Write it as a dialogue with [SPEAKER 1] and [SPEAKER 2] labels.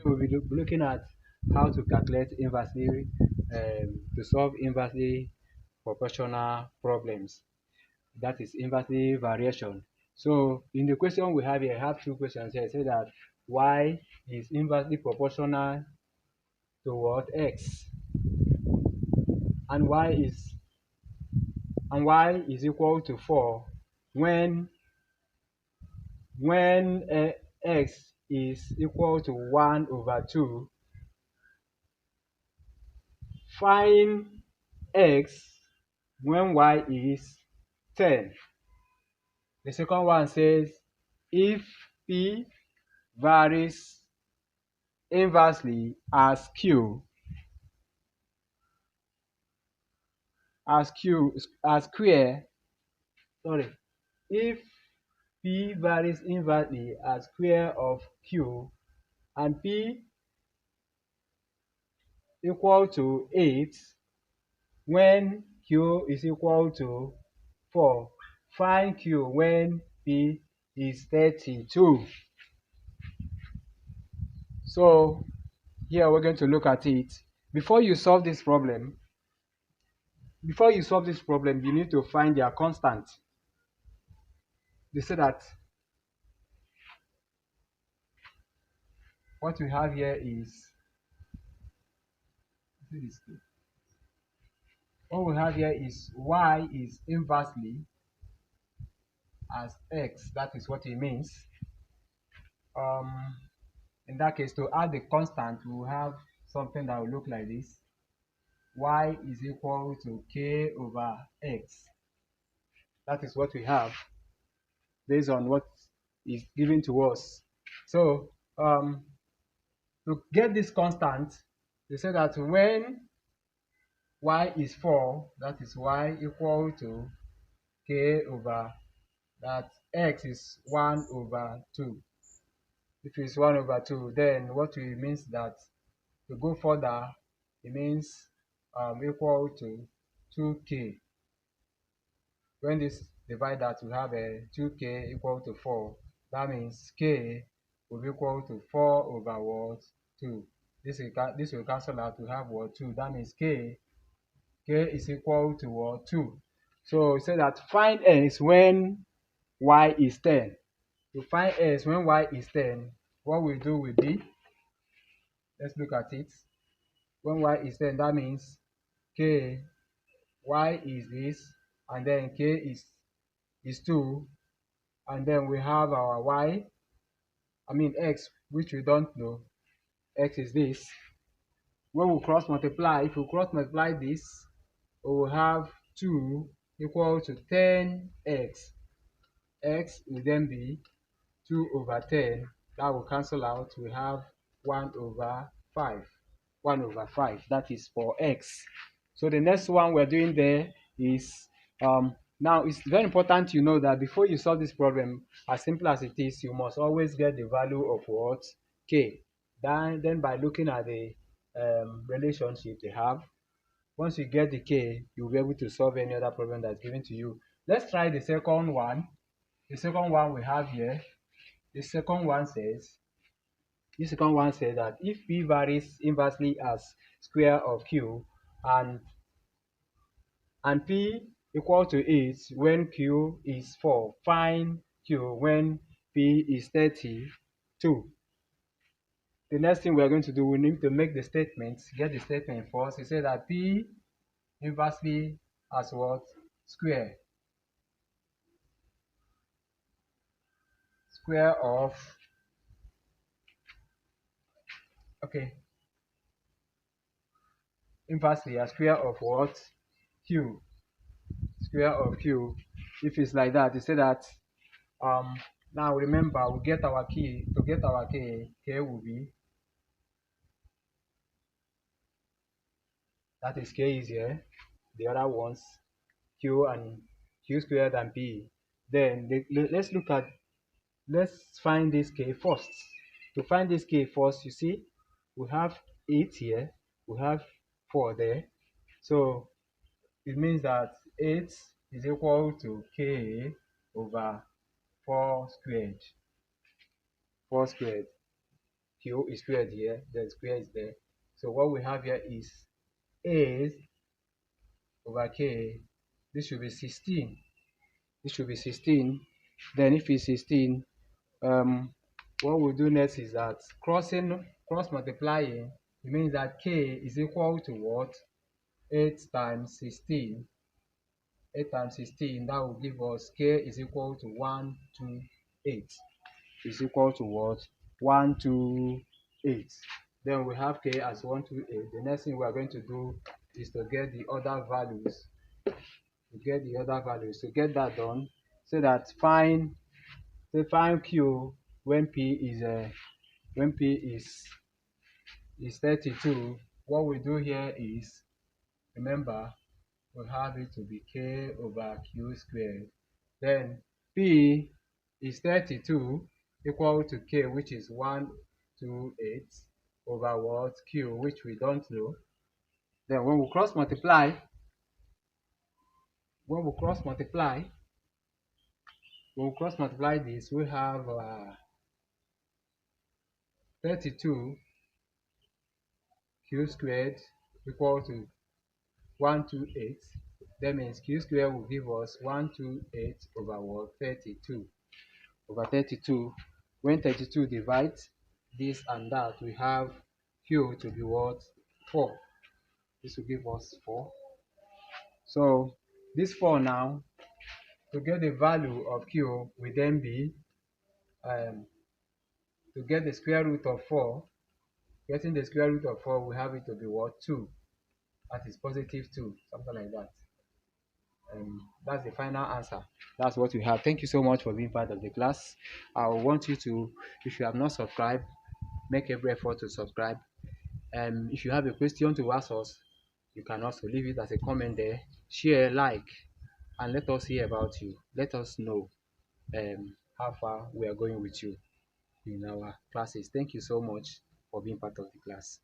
[SPEAKER 1] We'll be looking at how to calculate inversely to solve inversely proportional problems. That is inversely variation. So in the question we have here, I have two questions here. Say that y is inversely proportional to what x, and y is equal to 4 when x is equal to 1 over 2. Find x when y is 10. The second one says if p varies inversely as q as square, sorry, if p varies inversely as square of q and p equal to 8 when q is equal to 4. Find q when p is 32. So here we're going to look at it. Before you solve this problem, you need to find their constant. They say that what we have here is y is inversely as x. That is what it means. In that case, to add the constant, we will have something that will look like this. Y is equal to k over x. That is what we have based on what is given to us. So to get this constant, they say that when y is 4, that is y equal to k over that x is 1 over 2. If it's 1 over 2, then what it means that to go further, it means equal to 2k. When this divide that, we have a 2k equal to 4. That means k will be equal to 4 over what? 2. This will cancel out to have what? 2. That means k is equal to what? 2. So we say that find x when y is 10. To find x when y is 10, what we do will be, let's look at it. When y is 10, that means y is this, and then k is 2, and then we have our x, which we don't know. X is this. When we cross multiply, if we cross multiply this, we will have 2 equal to 10x. X will then be 2 over 10. That will cancel out. We have 1 over 5. 1 over 5. That is for x. So the next one we're doing there is now it's very important you know that before you solve this problem, as simple as it is, you must always get the value of what? K. Then by looking at the relationship they have, once you get the k, you'll be able to solve any other problem that's given to you. Let's try the second one. The second one we have here, the second one says that if p varies inversely as square of q and p equal to 8 when q is 4, find q when p is 32. The next thing we are going to do, we need to make the statement, get the statement first. We say that p inversely as what? Square of, okay, inversely as square of what? Q. Square of q. If it's like that, you say that now remember, we get our key. To get our k will be, that is k is here, the other ones q and q squared and p. Then let's find this k first. To find this k first, you see we have 8 here, we have 4 there, so it means that 8 is equal to k over 4 squared. q is squared here, the square is there. So what we have here is a over k. This should be 16. This should be 16. Then if it's 16, what we'll do next is that cross multiplying, it means that k is equal to what? 8 times 16. 8 times 16, that will give us k is equal to 128. Is equal to what? 128. Then we have k as 128. The next thing we are going to do is to get the other values. To get that done, so that find q when p is 32. What we do here is, remember, we have it to be k over q squared. Then p is 32 equal to k, which is 128 over what? Q, which we don't know. Then when we cross multiply this, we have 32 q squared equal to 128. That means q squared will give us 128 over what? 32 over 32. When 32 divides this and that, we have q to be what? 4. This will give us 4. So this 4 now, to get the value of q will then be to get the square root of 4. Getting the square root of 4, we have it to be what? 2. That is positive 2, something like that. That's the final answer. That's what we have. Thank you so much for being part of the class. I want you to, if you have not subscribed, make every effort to subscribe. If you have a question to ask us, you can also leave it as a comment there. Share, like, and let us hear about you. Let us know how far we are going with you in our classes. Thank you so much for being part of the class.